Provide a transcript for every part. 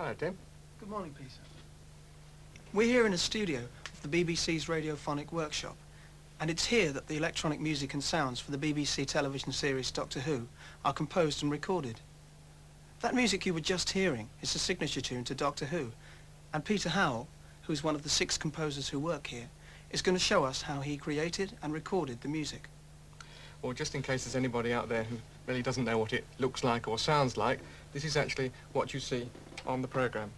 Hello, Tim. Good morning, Peter. We're here in a studio of the BBC's Radiophonic workshop, and it's here that the electronic music and sounds for the BBC television series Doctor Who are composed and recorded. That music you were just hearing is the signature tune to Doctor Who, and Peter Howell, who's one of the 6 composers who work here, is going to show us how he created and recorded the music. Well, just in case there's anybody out there who really doesn't know what it looks like or sounds like, this is actually what you see on the programme.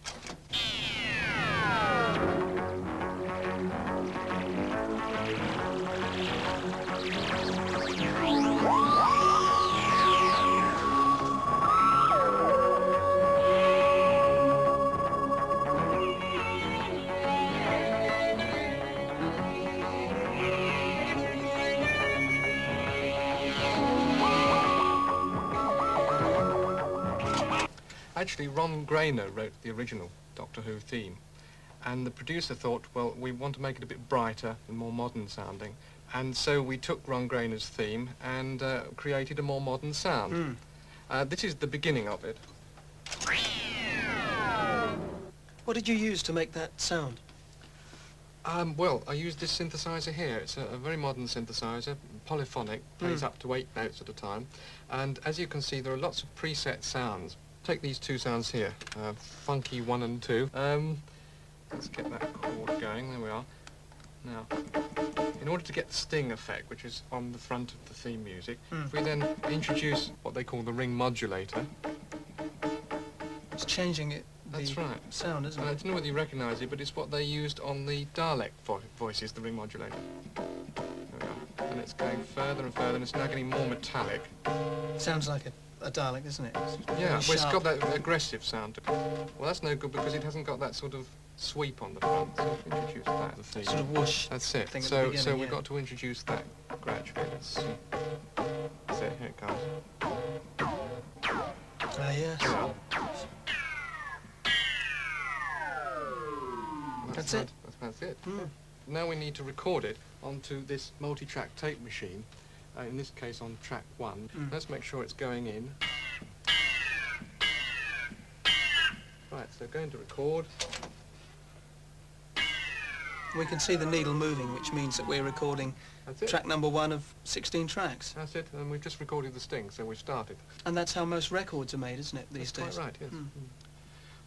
Actually, Ron Grainer wrote the original Doctor Who theme, and the producer thought, well, we want to make it a bit brighter and more modern sounding, and so we took Ron Grainer's theme and created a more modern sound. This is the beginning of it. What did you use to make that sound? Well, I used this synthesizer here. It's a very modern synthesizer, polyphonic, plays up to 8 notes at a time, and as you can see, there are lots of preset sounds. Take these 2 sounds here, funky 1 and 2. Let's get that chord going, there we are. Now, in order to get the sting effect, which is on the front of the theme music, if we then introduce what they call the ring modulator. It's changing it. That's right. Sound, isn't it? I don't know whether you recognise it, but it's what they used on the Dalek voices, the ring modulator. There we are. And it's going further and further, and it's now getting more metallic. Sounds like a Dalek, doesn't it? Yeah, well, it's got that aggressive sound. Well, that's no good because it hasn't got that sort of sweep on the front. So we've introduced that. The theme. Sort of whoosh. That's it. Thing So yeah. we've got to introduce that gradually. Let's see. That's it. Here it comes. Yes. Yeah. That's it. That's it. Now we need to record it onto this multi-track tape machine. In this case on track 1. Let's make sure it's going in. Right, so going to record. We can see the needle moving, which means that we're recording track number 1 of 16 tracks. That's it, and we've just recorded the sting, so we've started. And that's how most records are made, isn't it, these days? That's quite right, yes.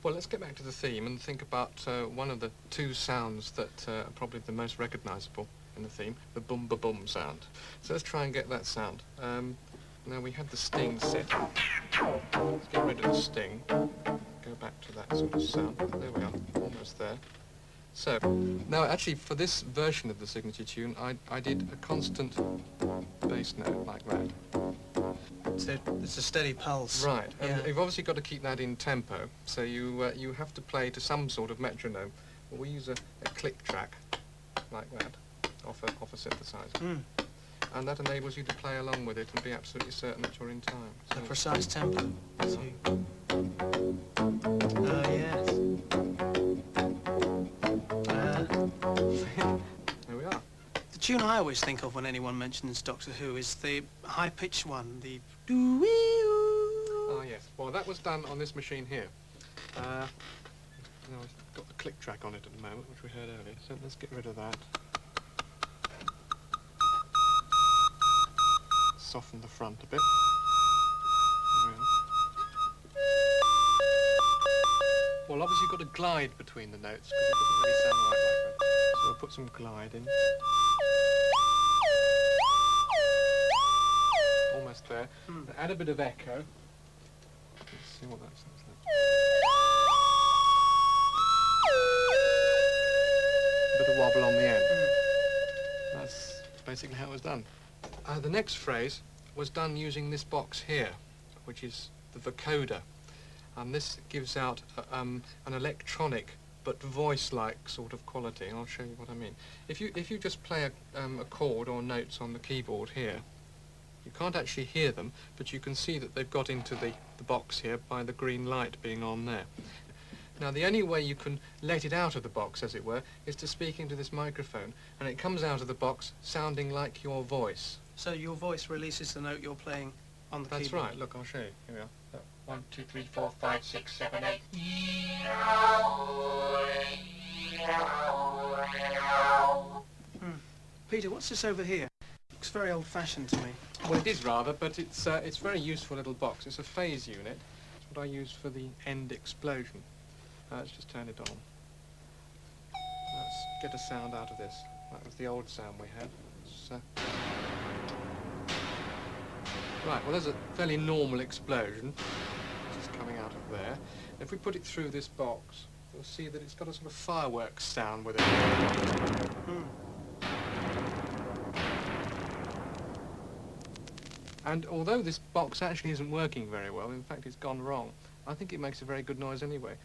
Well, let's get back to the theme and think about one of the 2 sounds that are probably the most recognisable in the theme, the boom-ba-boom sound. So let's try and get that sound. Now we had the sting set. Let's get rid of the sting. Go back to that sort of sound. There we are, almost there. So, now actually for this version of the signature tune, I did a constant bass note like that. It's a steady pulse. Right, and Yeah. you've obviously got to keep that in tempo, so you have to play to some sort of metronome. Well, we use a click track like that. Off a synthesizer. And that enables you to play along with it and be absolutely certain that you're in time. So A precise tempo. See. Yes. There we are. The tune I always think of when anyone mentions Doctor Who is the high-pitched one, the doo-wee-oo. Ah, yes. Well, that was done on this machine here. Now I've got the click track on it at the moment, which we heard earlier, so let's get rid of that. Soften the front a bit. There we are. Well, obviously you've got to glide between the notes because it doesn't really sound right like that. So we'll put some glide in. Almost there. Add a bit of echo. Let's see what that sounds like. A bit of wobble on the end. That's basically how it was done. The next phrase was done using this box here, which is the vocoder, and this gives out an electronic but voice-like sort of quality. I'll show you what I mean. If you just play a chord or notes on the keyboard here, you can't actually hear them, but you can see that they've got into the box here by the green light being on there. Now, the only way you can let it out of the box, as it were, is to speak into this microphone, and it comes out of the box sounding like your voice. So your voice releases the note you're playing on the That's keyboard? right. Look, I'll show you. Here we are. 1, 2, 3, 4, 5, 6, 7, 8. Peter, what's this over here? Looks very old-fashioned to me. Well, it is rather, but it's a very useful little box. It's a phase unit. It's what I use for the end explosion. Let's just turn it on. Let's get a sound out of this. That was the old sound we had. Right, well, there's a fairly normal explosion, which is coming out of there. If we put it through this box, you'll see that it's got a sort of fireworks sound with it. And although this box actually isn't working very well, in fact it's gone wrong, I think it makes a very good noise anyway.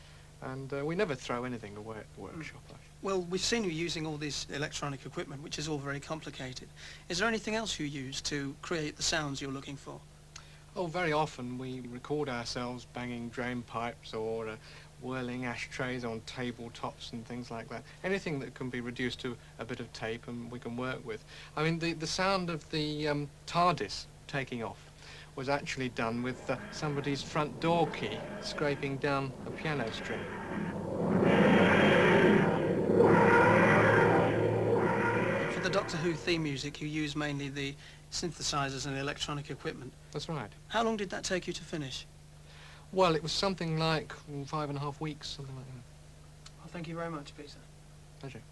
And we never throw anything away at the workshop. Well, we've seen you using all this electronic equipment, which is all very complicated. Is there anything else you use to create the sounds you're looking for? Oh, very often we record ourselves banging drain pipes or whirling ashtrays on tabletops and things like that. Anything that can be reduced to a bit of tape and we can work with. I mean, the sound of the TARDIS taking off was actually done with somebody's front door key scraping down a piano string. For the Doctor Who theme music, you use mainly the synthesizers and electronic equipment. That's right. How long did that take you to finish? Well, it was something like 5.5 weeks, something like that. Well, thank you very much, Peter. Pleasure.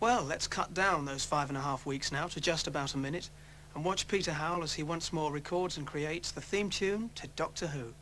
Well, let's cut down those 5.5 weeks now to just about a minute and watch Peter Howell as he once more records and creates the theme tune to Doctor Who.